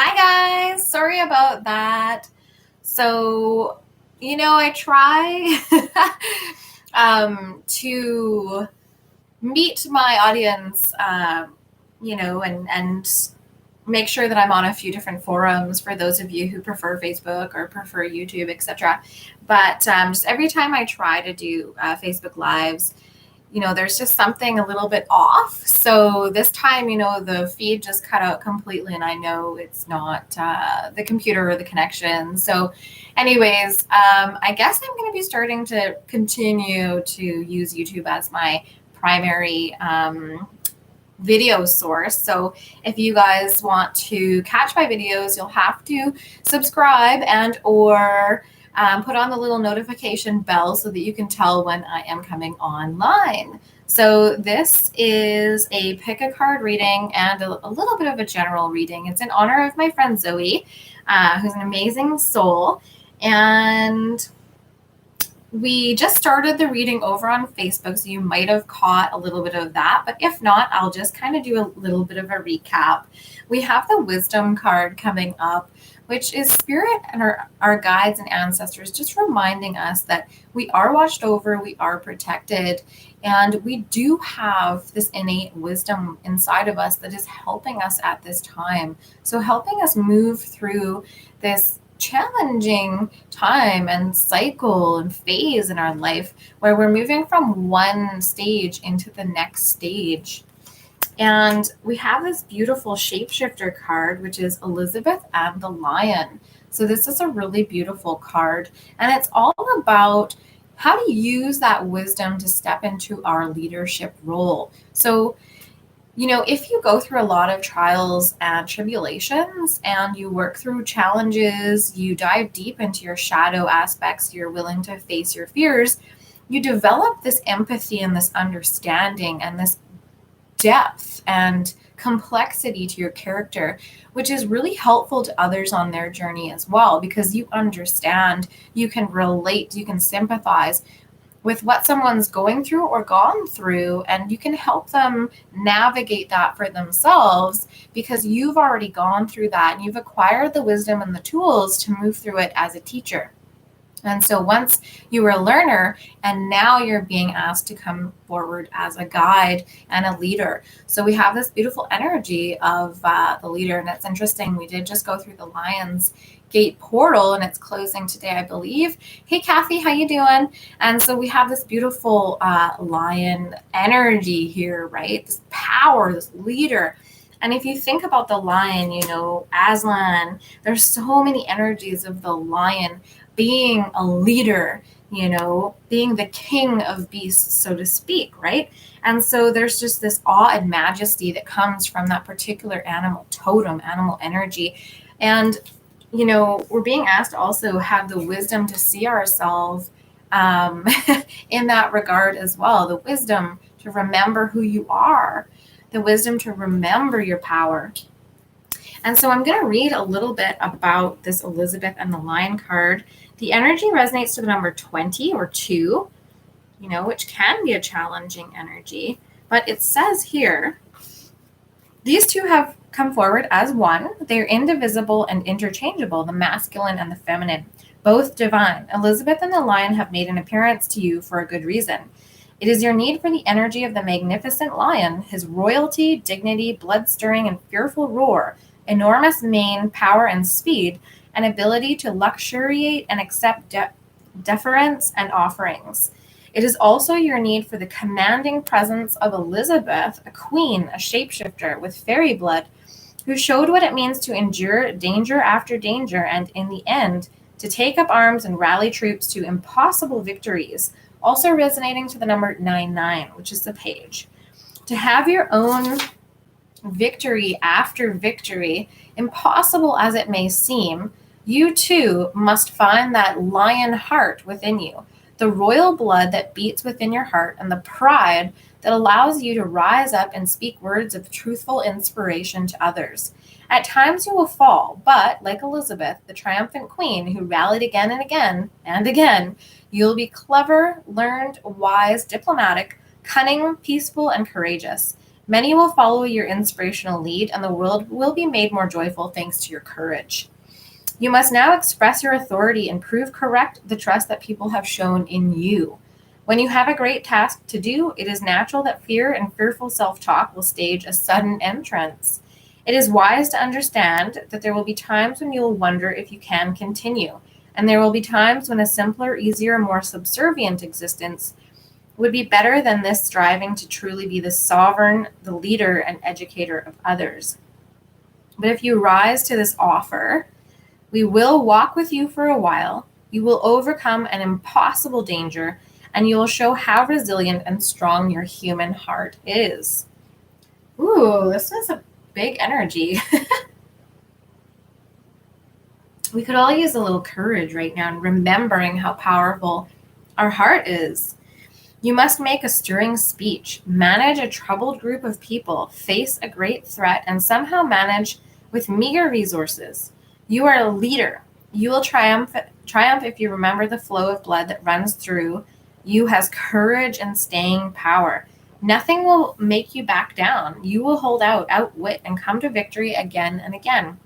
Hi guys, sorry about that. So, I try to meet my audience, and make sure that I'm on a few different forums for those of you who prefer Facebook or prefer YouTube, etc. But just every time I try to do Facebook Lives, there's just something a little bit off. So this time, the feed just cut out completely, and I know it's not the computer or the connection. So, anyways, I guess I'm going to be starting to continue to use YouTube as my primary video source. So if you guys want to catch my videos, you'll have to subscribe and or put on the little notification bell so that you can tell when I am coming online. So this is a pick a card reading and a little bit of a general reading. It's in honor of my friend Zoe, who's an amazing soul. And we just started the reading over on Facebook, so you might have caught a little bit of that. But if not, I'll just kind of do a little bit of a recap. We have the Wisdom card coming up, which is Spirit and our guides and ancestors just reminding us that we are watched over, we are protected, and we do have this innate wisdom inside of us that is helping us at this time. So helping us move through this challenging time and cycle and phase in our life where we're moving from one stage into the next stage. And we have this beautiful shapeshifter card, which is Elizabeth and the Lion. So this is a really beautiful card, and it's all about how to use that wisdom to step into our leadership role. So if you go through a lot of trials and tribulations and you work through challenges, you dive deep into your shadow aspects, you're willing to face your fears, you develop this empathy and this understanding and this depth and complexity to your character, which is really helpful to others on their journey as well, because you understand, you can relate, you can sympathize with what someone's going through or gone through, and you can help them navigate that for themselves because you've already gone through that and you've acquired the wisdom and the tools to move through it as a teacher. And so once you were a learner, and now you're being asked to come forward as a guide and a leader. So we have this beautiful energy of the leader, and it's interesting. We did just go through the Lion's Gate portal, and it's closing today, I believe. Hey, Kathy, how you doing? And so we have this beautiful lion energy here, right? This power, this leader. And if you think about the lion, Aslan, there's so many energies of the lion being a leader, being the king of beasts, so to speak, right? And so there's just this awe and majesty that comes from that particular animal totem, animal energy. And, we're being asked to also have the wisdom to see ourselves in that regard as well, the wisdom to remember who you are, the wisdom to remember your power. And so I'm going to read a little bit about this Elizabeth and the Lion card. The energy resonates to the number 20 or 2, which can be a challenging energy. But it says here, these two have come forward as one. They're indivisible and interchangeable, the masculine and the feminine, both divine. Elizabeth and the Lion have made an appearance to you for a good reason. It is your need for the energy of the magnificent lion, his royalty, dignity, blood-stirring, and fearful roar, enormous mane, power, and speed, an ability to luxuriate and accept deference and offerings. It is also your need for the commanding presence of Elizabeth, a queen, a shapeshifter with fairy blood, who showed what it means to endure danger after danger and, in the end, to take up arms and rally troops to impossible victories, also resonating to the number 99, which is the page. To have your own victory after victory, impossible as it may seem, you too must find that lion heart within you, the royal blood that beats within your heart, and the pride that allows you to rise up and speak words of truthful inspiration to others. At times you will fall, but like Elizabeth, the triumphant queen who rallied again and again and again, you'll be clever, learned, wise, diplomatic, cunning, peaceful, and courageous. Many will follow your inspirational lead, and the world will be made more joyful thanks to your courage. You must now express your authority and prove correct the trust that people have shown in you. When you have a great task to do, it is natural that fear and fearful self-talk will stage a sudden entrance. It is wise to understand that there will be times when you will wonder if you can continue, and there will be times when a simpler, easier, more subservient existence would be better than this striving to truly be the sovereign, the leader, and educator of others. But if you rise to this offer, we will walk with you for a while. You will overcome an impossible danger, and you will show how resilient and strong your human heart is. Ooh, this is a big energy. We could all use a little courage right now and remembering how powerful our heart is. You must make a stirring speech, manage a troubled group of people, face a great threat, and somehow manage with meager resources. You are a leader. You will triumph if you remember the flow of blood that runs through you has courage and staying power. Nothing will make you back down. You will hold out, outwit, and come to victory again and again.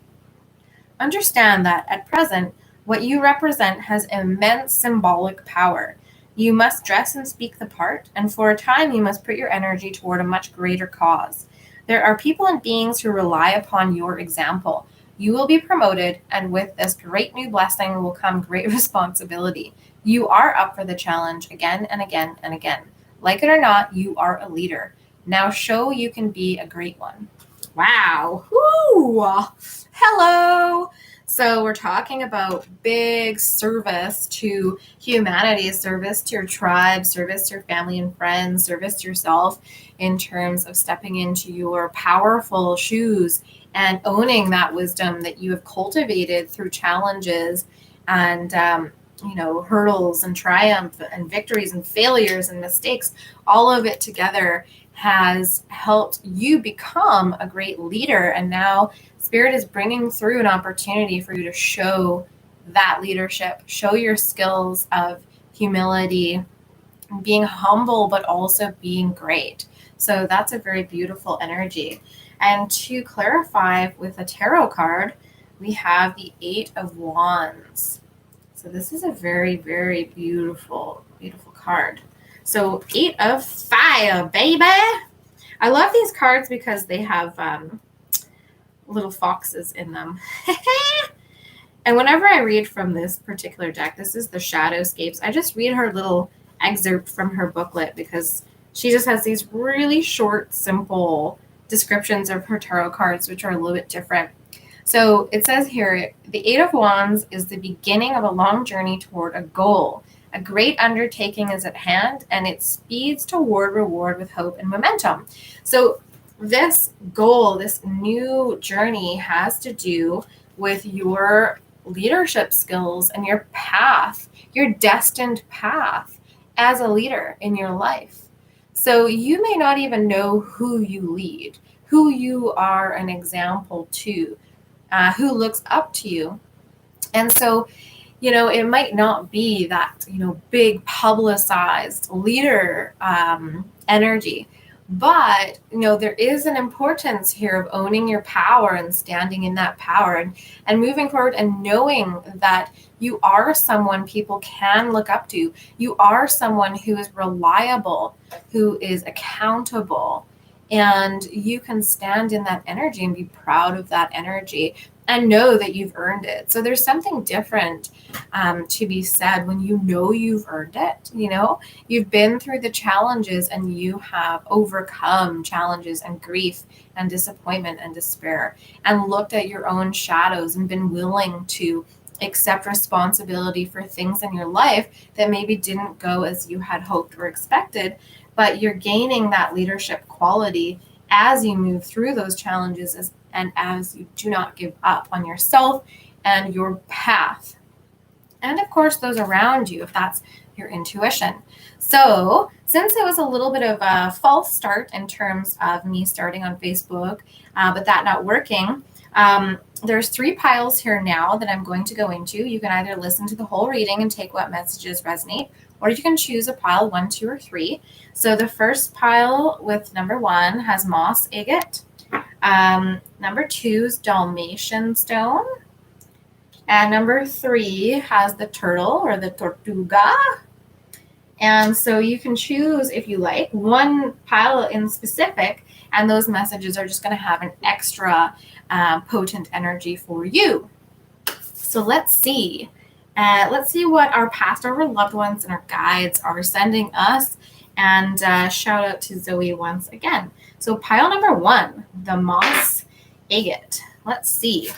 Understand that at present, what you represent has immense symbolic power. You must dress and speak the part, and for a time you must put your energy toward a much greater cause. There are people and beings who rely upon your example. You will be promoted, and with this great new blessing will come great responsibility. You are up for the challenge again and again and again. Like it or not, you are a leader. Now show you can be a great one. Wow. Woo! Hello. So we're talking about big service to humanity, service to your tribe, service to your family and friends, service to yourself in terms of stepping into your powerful shoes and owning that wisdom that you have cultivated through challenges and hurdles and triumph and victories and failures and mistakes. All of it together has helped you become a great leader. And now Spirit is bringing through an opportunity for you to show that leadership, show your skills of humility, being humble, but also being great. So that's a very beautiful energy. And to clarify with a tarot card, we have the 8 of Wands. So this is a very, very beautiful, beautiful card. So 8 of Fire, baby. I love these cards because they have little foxes in them. And whenever I read from this particular deck, this is the Shadowscapes. I just read her little excerpt from her booklet because she just has these really short, simple descriptions of her tarot cards, which are a little bit different. So it says here, the 8 of Wands is the beginning of a long journey toward a goal. A great undertaking is at hand, and it speeds toward reward with hope and momentum. So this goal, this new journey has to do with your leadership skills and your path, your destined path as a leader in your life. So you may not even know who you lead, who you are an example to, who looks up to you. And so, it might not be that, big publicized leader energy. But, there is an importance here of owning your power and standing in that power and moving forward and knowing that you are someone people can look up to. You are someone who is reliable, who is accountable, and you can stand in that energy and be proud of that energy and know that you've earned it. So there's something different to be said when you know you've earned it. You've been through the challenges and you have overcome challenges and grief and disappointment and despair and looked at your own shadows and been willing to accept responsibility for things in your life that maybe didn't go as you had hoped or expected, but you're gaining that leadership quality as you move through those challenges and as you do not give up on yourself and your path. And of course, those around you, if that's your intuition. So since it was a little bit of a false start in terms of me starting on Facebook, but that not working, there's 3 piles here now that I'm going to go into. You can either listen to the whole reading and take what messages resonate, or you can choose a pile 1, 2, or 3. So the first pile with number 1 has moss agate. Number 2 is Dalmatian stone. And number 3 has the turtle or the tortuga. And so you can choose, if you like, one pile in specific, and those messages are just going to have an extra potent energy for you. So let's see. Let's see what our past, our loved ones, and our guides are sending us. And shout out to Zoe once again. So pile number 1, the moss agate. Let's see.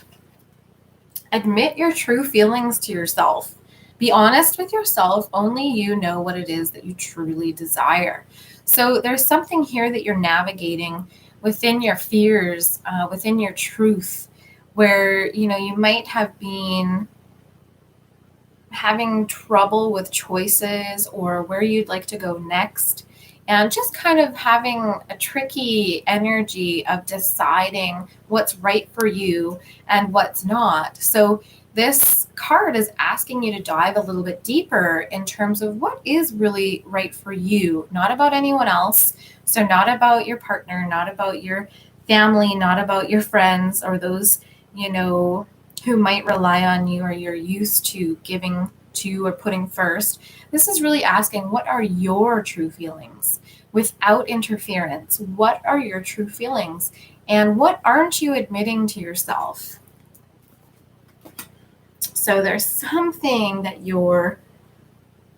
Admit your true feelings to yourself. Be honest with yourself. Only you know what it is that you truly desire. So there's something here that you're navigating within your fears, within your truth, where, you might have been having trouble with choices or where you'd like to go next, and just kind of having a tricky energy of deciding what's right for you and what's not. So this card is asking you to dive a little bit deeper in terms of what is really right for you, not about anyone else. So not about your partner, not about your family, not about your friends or those, who might rely on you or you're used to giving to or putting first. This is really asking, what are your true feelings without interference? What are your true feelings? And what aren't you admitting to yourself? So there's something that you're,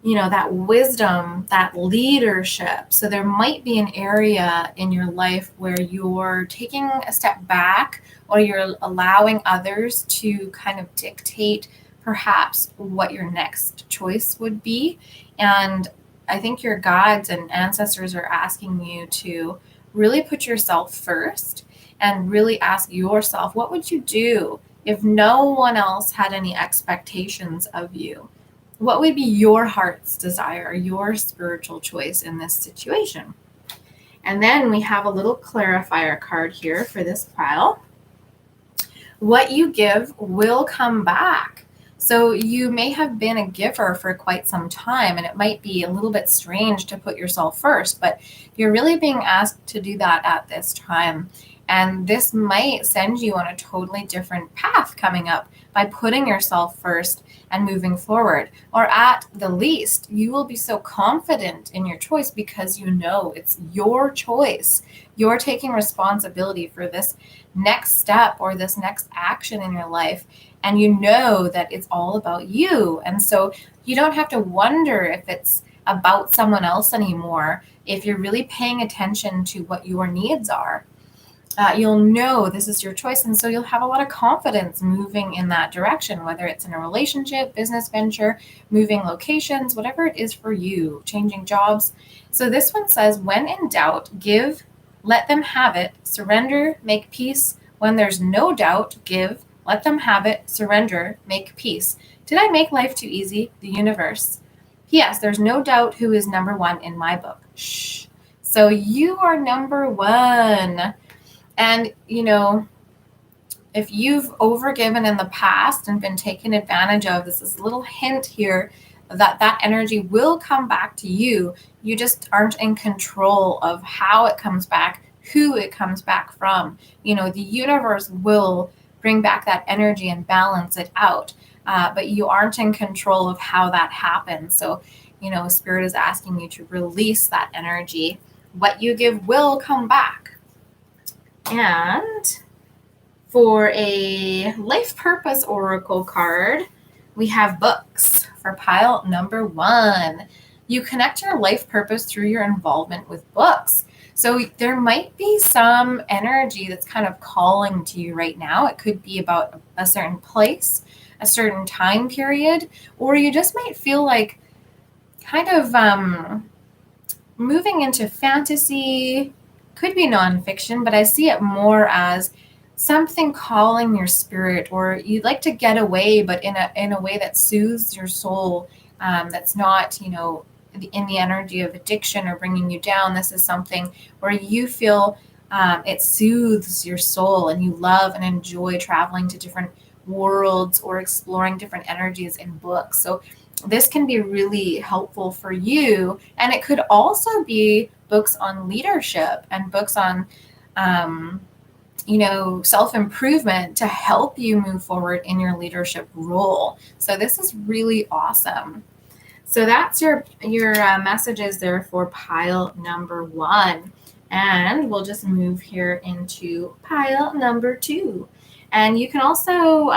that wisdom, that leadership. So there might be an area in your life where you're taking a step back, or you're allowing others to kind of dictate perhaps what your next choice would be. And I think your guides and ancestors are asking you to really put yourself first and really ask yourself, what would you do if no one else had any expectations of you? What would be your heart's desire, your spiritual choice in this situation? And then we have a little clarifier card here for this pile. What you give will come back. So you may have been a giver for quite some time, and it might be a little bit strange to put yourself first, but you're really being asked to do that at this time. And this might send you on a totally different path coming up by putting yourself first and moving forward. Or at the least, you will be so confident in your choice because you know it's your choice. You're taking responsibility for this next step or this next action in your life. And you know that it's all about you. And so you don't have to wonder if it's about someone else anymore. If you're really paying attention to what your needs are, you'll know this is your choice. And so you'll have a lot of confidence moving in that direction, whether it's in a relationship, business venture, moving locations, whatever it is for you, changing jobs. So this one says, when in doubt, give, let them have it, surrender, make peace. When there's no doubt, give, let them have it, surrender, make peace. Did I make life too easy? The universe. P.S. There's no doubt who is number one in my book. Shh. So you are number one. And, if you've overgiven in the past and been taken advantage of, this is a little hint here that energy will come back to you. You just aren't in control of how it comes back, who it comes back from. The universe will bring back that energy and balance it out. But you aren't in control of how that happens. So, Spirit is asking you to release that energy. What you give will come back. And for a life purpose oracle card, we have books for pile number 1. You connect your life purpose through your involvement with books. So there might be some energy that's kind of calling to you right now. It could be about a certain place, a certain time period, or you just might feel like kind of moving into fantasy. Could be nonfiction, but I see it more as something calling your spirit, or you'd like to get away, but in a way that soothes your soul, that's not, in the energy of addiction or bringing you down. This is something where you feel it soothes your soul, and you love and enjoy traveling to different worlds or exploring different energies in books. So this can be really helpful for you. And it could also be books on leadership and books on, self-improvement to help you move forward in your leadership role. So this is really awesome. So that's your messages there for pile number 1. And we'll just move here into pile number 2. And you can also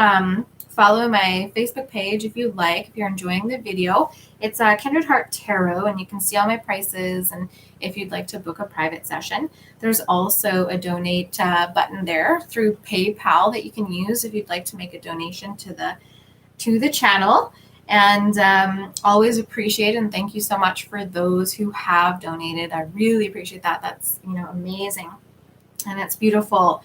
follow my Facebook page if you'd like, if you're enjoying the video. It's Kindred Heart Tarot, and you can see all my prices and if you'd like to book a private session. There's also a donate button there through PayPal that you can use if you'd like to make a donation to the channel. And always appreciate and thank you so much for those who have donated. I really appreciate that. That's amazing, and it's beautiful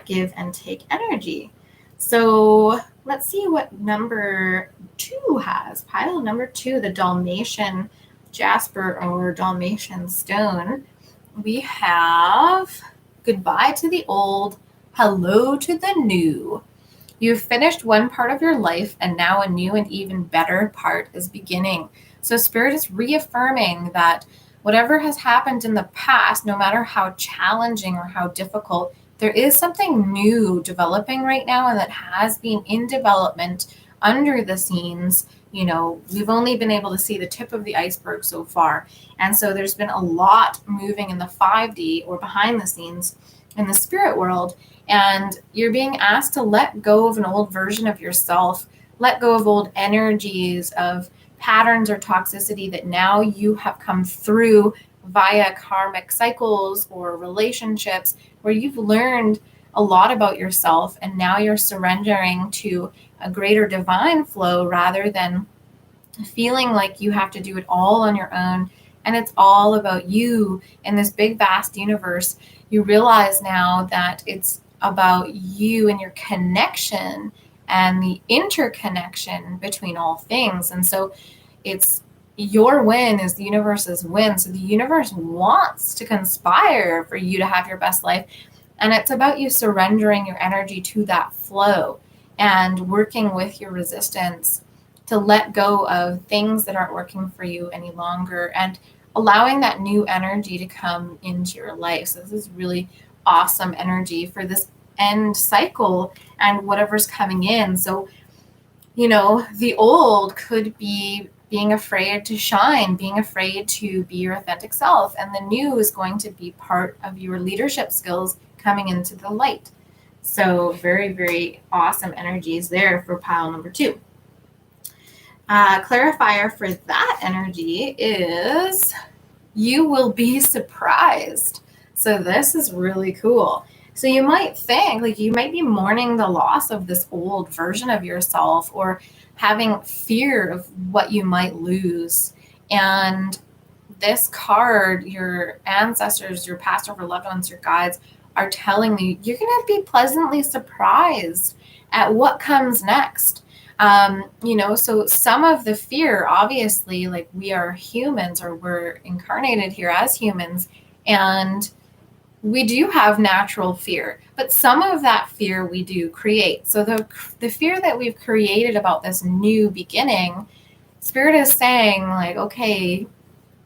give and take energy. So let's see what number 2 has. Pile number 2, the Dalmatian Jasper or Dalmatian Stone. We have goodbye to the old, hello to the new. You've finished one part of your life, and now a new and even better part is beginning. So Spirit is reaffirming that whatever has happened in the past, no matter how challenging or how difficult, there is something new developing right now, and that has been in development under the scenes. We've only been able to see the tip of the iceberg so far. And so there's been a lot moving in the 5D or behind the scenes in the spirit world. And you're being asked to let go of an old version of yourself, let go of old energies, of patterns or toxicity that now you have come through via karmic cycles or relationships where you've learned a lot about yourself, and now you're surrendering to a greater divine flow rather than feeling like you have to do it all on your own. And it's all about you in this big, vast universe. You realize now that it's about you and your connection and the interconnection between all things. And so it's your win is the universe's win. So the universe wants to conspire for you to have your best life. And it's about you surrendering your energy to that flow and working with your resistance to let go of things that aren't working for you any longer and allowing that new energy to come into your life. So this is really awesome energy for this end cycle and whatever's coming in. So, the old could be being afraid to shine, being afraid to be your authentic self. And the new is going to be part of your leadership skills coming into the light. So very, very awesome energies there for pile number 2. Clarifier for that energy is you will be surprised. So this is really cool. So you might think, you might be mourning the loss of this old version of yourself or having fear of what you might lose. And this card, your ancestors, your past over loved ones, your guides are telling you, you're going to be pleasantly surprised at what comes next. So some of the fear, obviously, we are humans, or we're incarnated here as humans, and we do have natural fear, but some of that fear we do create. So the fear that we've created about this new beginning, Spirit is saying, okay,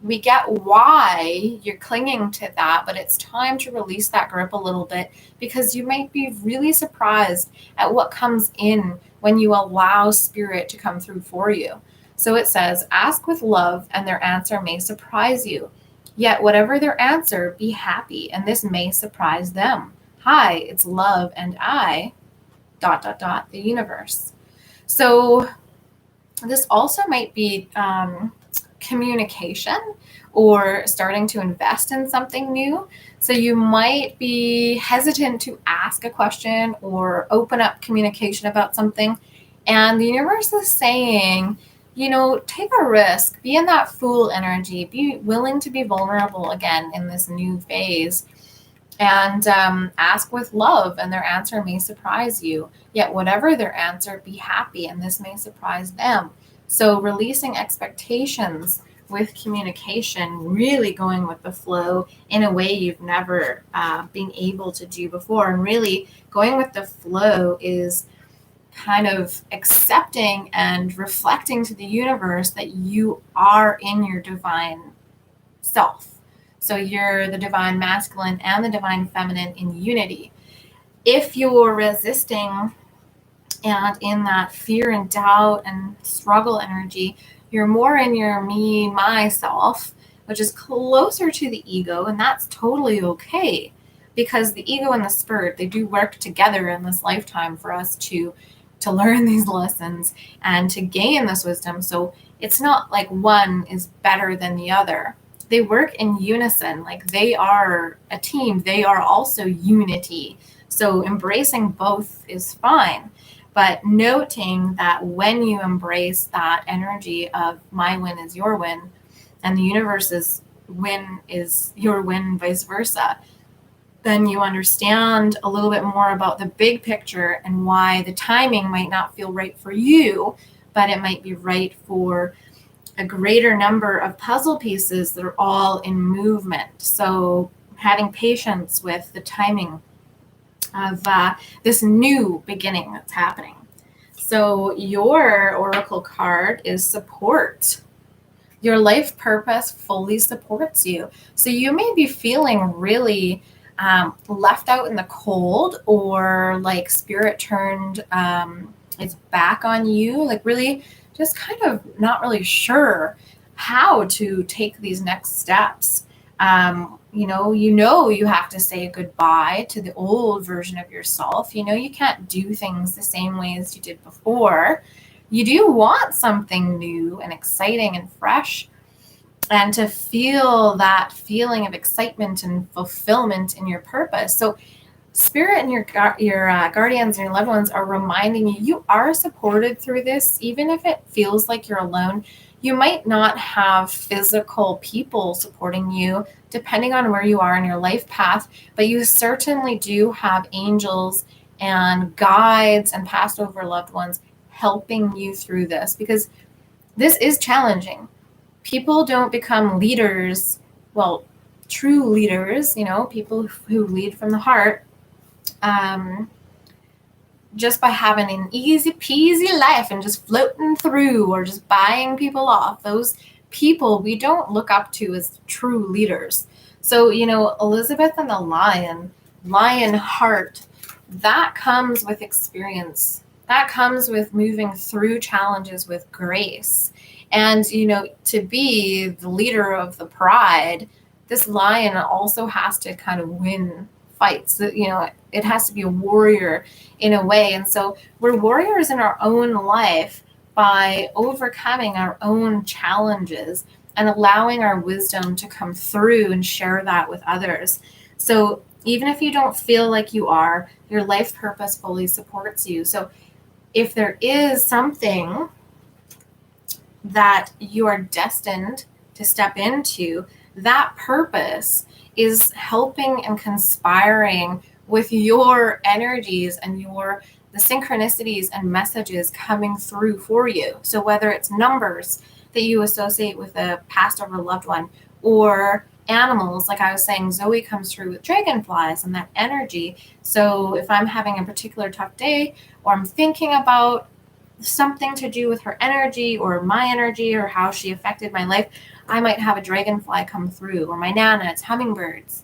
we get why you're clinging to that, but it's time to release that grip a little bit, because you might be really surprised at what comes in when you allow Spirit to come through for you. So it says, ask with love and their answer may surprise you. Yet whatever their answer, be happy, and this may surprise them. Hi, it's love and I, ... the universe. So this also might be communication or starting to invest in something new. So you might be hesitant to ask a question or open up communication about something. And the universe is saying, take a risk, be in that fool energy, be willing to be vulnerable again in this new phase, and ask with love, and their answer may surprise you. Yet whatever their answer, be happy, and this may surprise them. So releasing expectations with communication, really going with the flow in a way you've never been able to do before. And really going with the flow is kind of accepting and reflecting to the universe that you are in your divine self. So you're the divine masculine and the divine feminine in unity. If you're resisting and in that fear and doubt and struggle energy, you're more in your me, myself, which is closer to the ego, and that's totally okay, because the ego and the spirit, they do work together in this lifetime for us to learn these lessons and to gain this wisdom. So it's not like one is better than the other. They work in unison, like they are a team. They are also unity. So embracing both is fine. But noting that when you embrace that energy of my win is your win, and the universe's win is your win, vice versa, then you understand a little bit more about the big picture and why the timing might not feel right for you, but it might be right for a greater number of puzzle pieces that are all in movement. So having patience with the timing of this new beginning that's happening. So your oracle card is support. Your life purpose fully supports you. So you may be feeling really left out in the cold, or like spirit turned its back on you, like really just kind of not really sure how to take these next steps. You have to say goodbye to the old version of yourself. You can't do things the same way as you did before. You do want something new and exciting and fresh, and to feel that feeling of excitement and fulfillment in your purpose. So spirit and your guardians and your loved ones are reminding you are supported through this, even if it feels like you're alone. You might not have physical people supporting you, depending on where you are in your life path, but you certainly do have angels and guides and passed over loved ones helping you through this, because this is challenging. People don't become leaders, well, true leaders, people who lead from the heart, just by having an easy peasy life and just floating through or just buying people off. Those people we don't look up to as true leaders. So, Elizabeth and the lion heart, that comes with experience. That comes with moving through challenges with grace. And, to be the leader of the pride, this lion also has to kind of win fights. It has to be a warrior in a way. And so we're warriors in our own life by overcoming our own challenges and allowing our wisdom to come through and share that with others. So even if you don't feel like you are, your life purpose fully supports you. So if there is something that you are destined to step into, that purpose is helping and conspiring with your energies and the synchronicities and messages coming through for you. So whether it's numbers that you associate with a past over loved one, or animals, like I was saying, Zoe comes through with dragonflies and that energy. So if I'm having a particular tough day, or I'm thinking about something to do with her energy or my energy or how she affected my life, I might have a dragonfly come through, or my Nana, it's hummingbirds.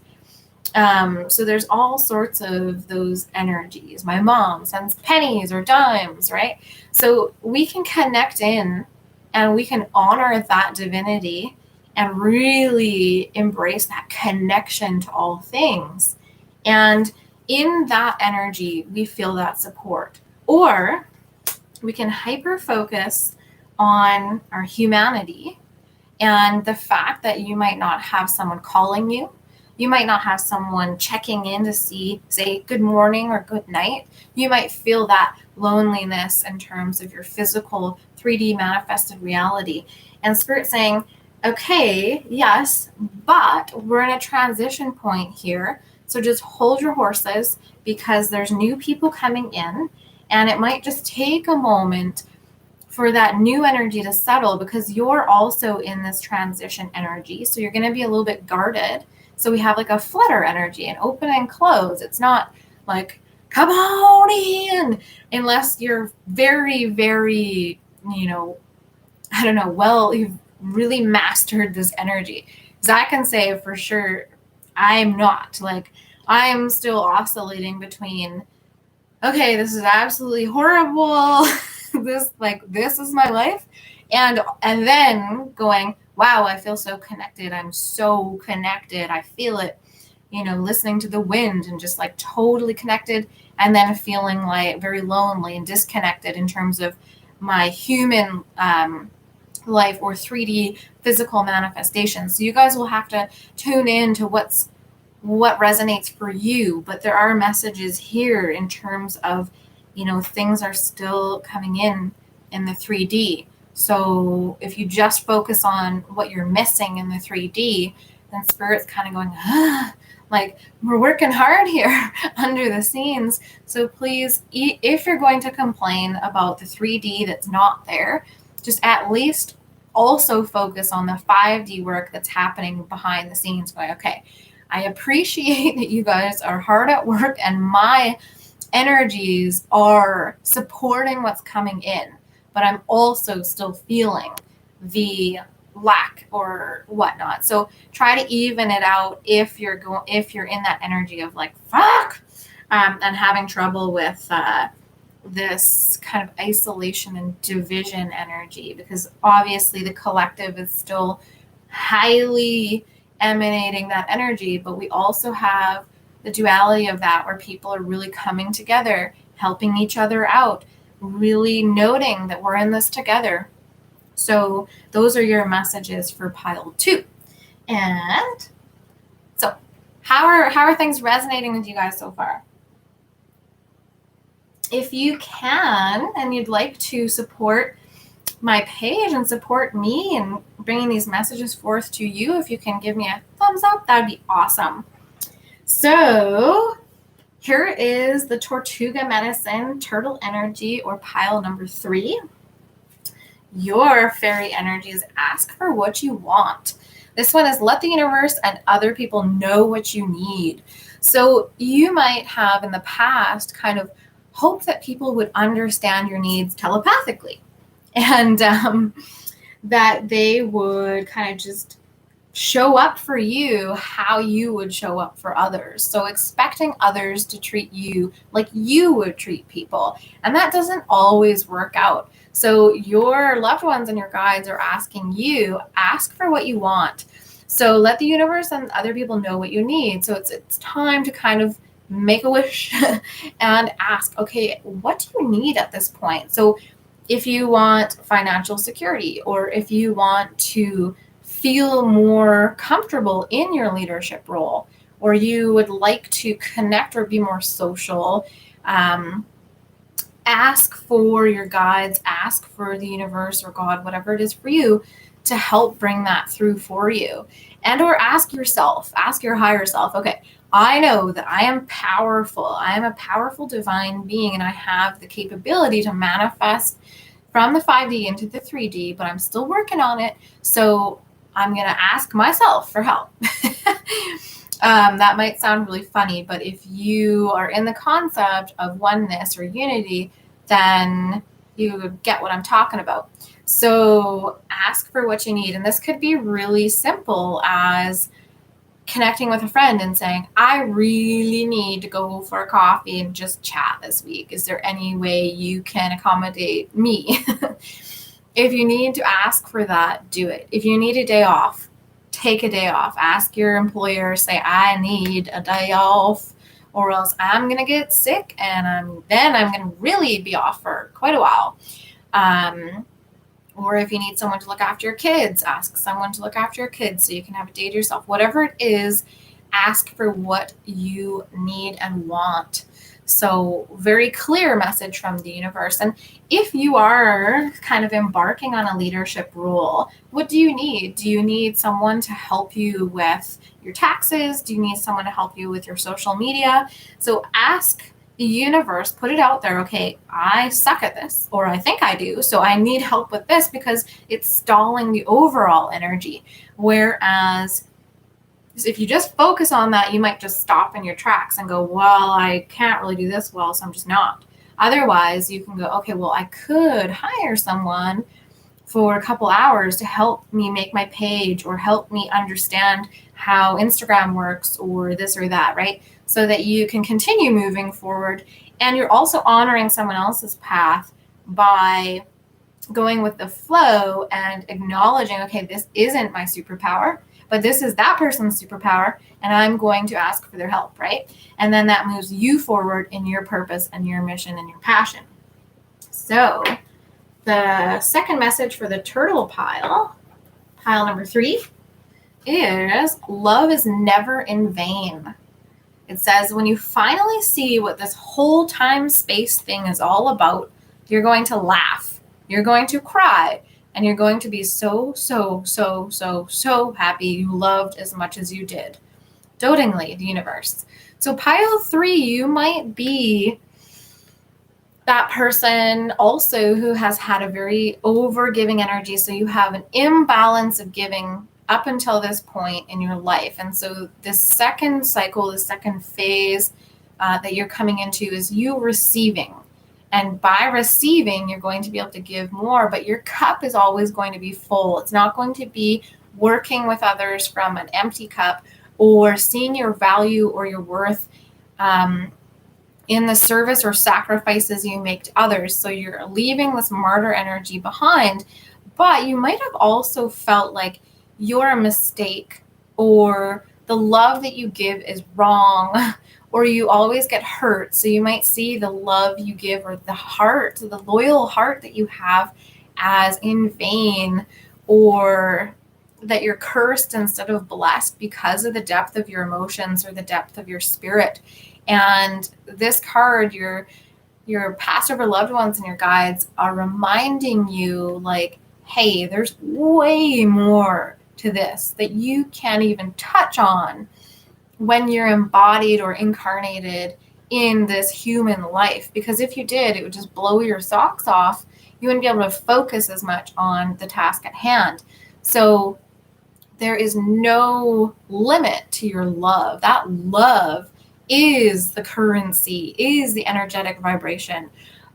So there's all sorts of those energies. My mom sends pennies or dimes, right? So we can connect in and we can honor that divinity and really embrace that connection to all things. And in that energy, we feel that support. Or we can hyper focus on our humanity and the fact that you might not have someone calling you. You might not have someone checking in to say good morning or good night. You might feel that loneliness in terms of your physical 3D manifested reality. And Spirit saying, okay, yes, but we're in a transition point here. So just hold your horses, because there's new people coming in, and it might just take a moment for that new energy to settle, because you're also in this transition energy. So you're going to be a little bit guarded. So we have like a flutter energy, an open and close. It's not like come on in, unless you're very, very, I don't know, well, you've really mastered this energy. Because I can say for sure, I'm not. Like, I'm still oscillating between, okay, this is absolutely horrible. this is my life. And then going, wow, I feel so connected. I'm so connected. I feel it, listening to the wind and just like totally connected. And then feeling like very lonely and disconnected in terms of my human life or 3D physical manifestations. So you guys will have to tune in to what resonates for you, but there are messages here in terms of, things are still coming in the 3D. So if you just focus on what you're missing in the 3D, then spirit's kind of going, like, we're working hard here under the scenes. So please, if you're going to complain about the 3D that's not there, just at least also focus on the 5D work that's happening behind the scenes. Going, okay, I appreciate that you guys are hard at work and my energies are supporting what's coming in, but I'm also still feeling the lack or whatnot. So try to even it out if you're in that energy of like, fuck, and having trouble with this kind of isolation and division energy, because obviously the collective is still highly emanating that energy, but we also have the duality of that where people are really coming together, helping each other out, really noting that we're in this together. So those are your messages for pile 2. And so how are things resonating with you guys so far? If you can and you'd like to support my page and support me and bringing these messages forth to you, if you can give me a thumbs up, that would be awesome. So here is the Tortuga Medicine Turtle Energy, or pile number 3. Your fairy energies ask for what you want. This one is let the universe and other people know what you need. So you might have in the past kind of hoped that people would understand your needs telepathically, and that they would kind of just show up for you how you would show up for others. So expecting others to treat you like you would treat people. And that doesn't always work out. So your loved ones and your guides are asking you, ask for what you want. So let the universe and other people know what you need. So it's time to kind of make a wish and ask, okay, what do you need at this point? So if you want financial security, or if you want to feel more comfortable in your leadership role, or you would like to connect or be more social, ask for your guides, ask for the universe or God, whatever it is for you, to help bring that through for you. And or ask yourself, ask your higher self, okay, I know that I am powerful. I am a powerful divine being, and I have the capability to manifest from the 5D into the 3D, but I'm still working on it. So I'm going to ask myself for help. That might sound really funny, but if you are in the concept of oneness or unity, then you get what I'm talking about. So ask for what you need. And this could be really simple as connecting with a friend and saying, I really need to go for a coffee and just chat this week. Is there any way you can accommodate me? If you need to ask for that, do it. If you need a day off, take a day off. Ask your employer, say, I need a day off, or else I'm going to get sick and I'm going to really be off for quite a while. Or if you need someone to look after your kids, ask someone to look after your kids so you can have a day to yourself. Whatever it is, ask for what you need and want. So very clear message from the universe. And if you are kind of embarking on a leadership role, what do you need? Do you need someone to help you with your taxes? Do you need someone to help you with your social media? So ask the universe, put it out there. Okay, I suck at this, or I think I do, so I need help with this because it's stalling the overall energy. Whereas If you just focus on that, you might just stop in your tracks and go, well, I can't really do this well, so I'm just not. Otherwise, you can go, okay, well, I could hire someone for a couple hours to help me make my page or help me understand how Instagram works or this or that, right? So that you can continue moving forward. And you're also honoring someone else's path by going with the flow and acknowledging, okay, this isn't my superpower, but this is that person's superpower, and I'm going to ask for their help, right? And then that moves you forward in your purpose and your mission and your passion. So the second message for the turtle pile number 3, is love is never in vain. It says, when you finally see what this whole time space thing is all about, you're going to laugh, you're going to cry, and you're going to be so happy you loved as much as you did. Dotingly, the universe. So pile 3, you might be that person also who has had a very over-giving energy. So you have an imbalance of giving up until this point in your life. And so this second cycle, the second phase that you're coming into is you receiving. And by receiving, you're going to be able to give more, but your cup is always going to be full. It's not going to be working with others from an empty cup or seeing your value or your worth in the service or sacrifices you make to others. So you're leaving this martyr energy behind, but you might have also felt like you're a mistake, or the love that you give is wrong, or you always get hurt. So you might see the love you give or the heart, the loyal heart that you have as in vain, or that you're cursed instead of blessed because of the depth of your emotions or the depth of your spirit. And this card, your past or loved ones and your guides are reminding you, like, hey, there's way more to this that you can't even touch on when you're embodied or incarnated in this human life. Because if you did, it would just blow your socks off. You wouldn't be able to focus as much on the task at hand. So there is no limit to your love. That love is the currency, is the energetic vibration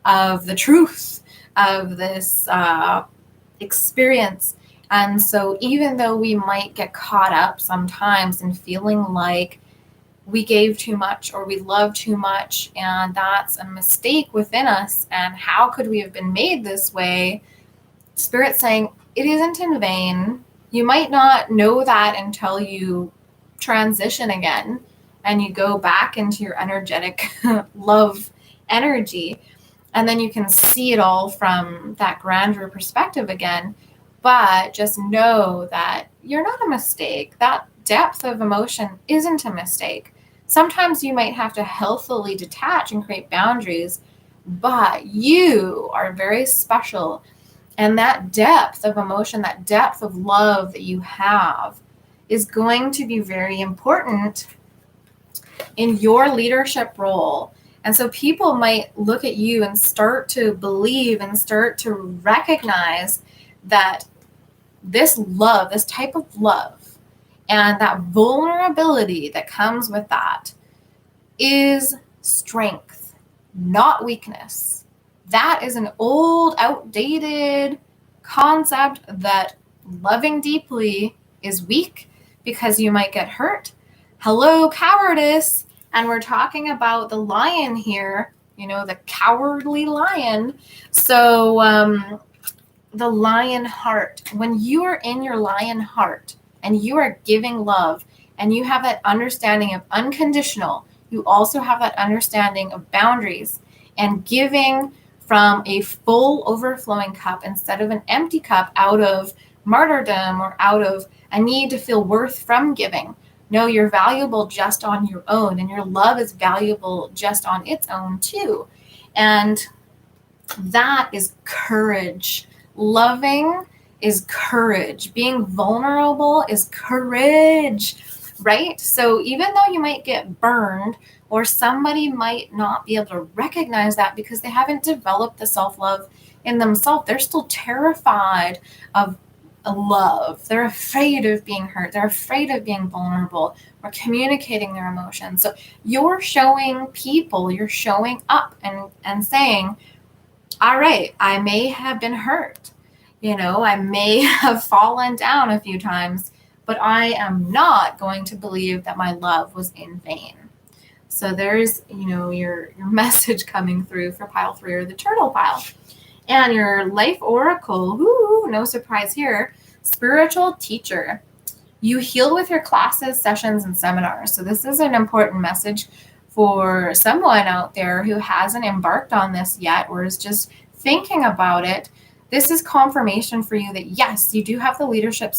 of the truth of this experience. And so even though we might get caught up sometimes in feeling like we gave too much or we loved too much, and that's a mistake within us, and how could we have been made this way? Spirit's saying it isn't in vain. You might not know that until you transition again and you go back into your energetic love energy, and then you can see it all from that grander perspective again. But just know that you're not a mistake. That depth of emotion isn't a mistake. Sometimes you might have to healthily detach and create boundaries, but you are very special. And that depth of emotion, that depth of love that you have is going to be very important in your leadership role. And so people might look at you and start to believe and start to recognize that this love, this type of love, and that vulnerability that comes with that is strength, not weakness. That is an old, outdated concept that loving deeply is weak because you might get hurt. Hello, cowardice. And we're talking about the lion here, the cowardly lion. So, the lion heart, when you are in your lion heart and you are giving love and you have that understanding of unconditional, you also have that understanding of boundaries and giving from a full overflowing cup instead of an empty cup out of martyrdom or out of a need to feel worth from giving. No, you're valuable just on your own, and your love is valuable just on its own too. And that is courage. Loving is courage. Being vulnerable is courage, right? So even though you might get burned, or somebody might not be able to recognize that because they haven't developed the self-love in themselves, they're still terrified of love. They're afraid of being hurt. They're afraid of being vulnerable or communicating their emotions. So you're showing people, you're showing up and saying, all right, I may have been hurt. I may have fallen down a few times, but I am not going to believe that my love was in vain. So there's, your message coming through for pile 3, or the turtle pile. And your life oracle, no surprise here, spiritual teacher. You heal with your classes, sessions, and seminars. So this is an important message for someone out there who hasn't embarked on this yet, or is just thinking about it. This is confirmation for you that yes, you do have the leadership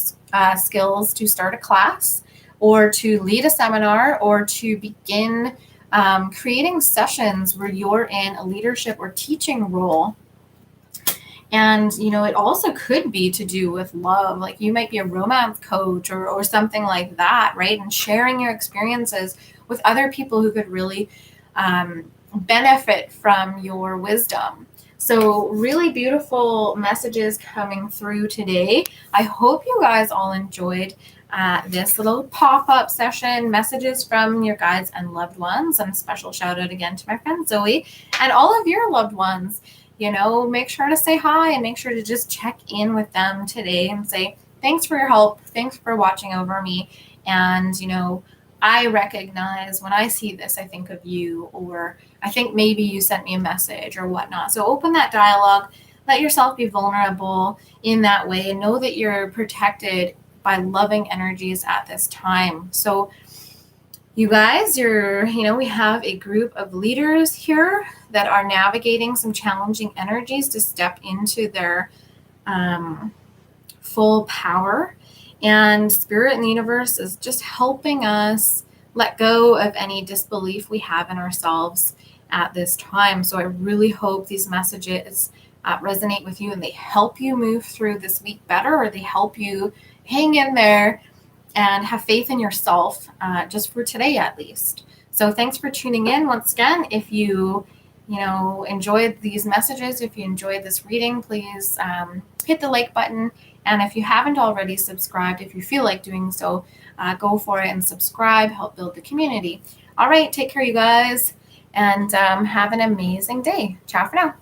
skills to start a class, or to lead a seminar, or to begin creating sessions where you're in a leadership or teaching role. And, it also could be to do with love. Like you might be a romance coach or something like that, right? And sharing your experiences with other people who could really benefit from your wisdom. So really beautiful messages coming through today. I hope you guys all enjoyed this little pop-up session, messages from your guides and loved ones. And a special shout out again to my friend Zoe and all of your loved ones. Make sure to say hi and make sure to just check in with them today and say, thanks for your help. Thanks for watching over me. And, I recognize when I see this, I think of you, or I think maybe you sent me a message or whatnot. So open that dialogue, let yourself be vulnerable in that way, and know that you're protected by loving energies at this time. So you guys, we have a group of leaders here that are navigating some challenging energies to step into their full power. And Spirit and the universe is just helping us let go of any disbelief we have in ourselves at this time. So I really hope these messages resonate with you and they help you move through this week better, or they help you hang in there and have faith in yourself, just for today at least. So thanks for tuning in. Once again, if you enjoyed these messages, if you enjoyed this reading, please hit the like button. And if you haven't already subscribed, if you feel like doing so, go for it and subscribe, help build the community. All right, take care, you guys, and have an amazing day. Ciao for now.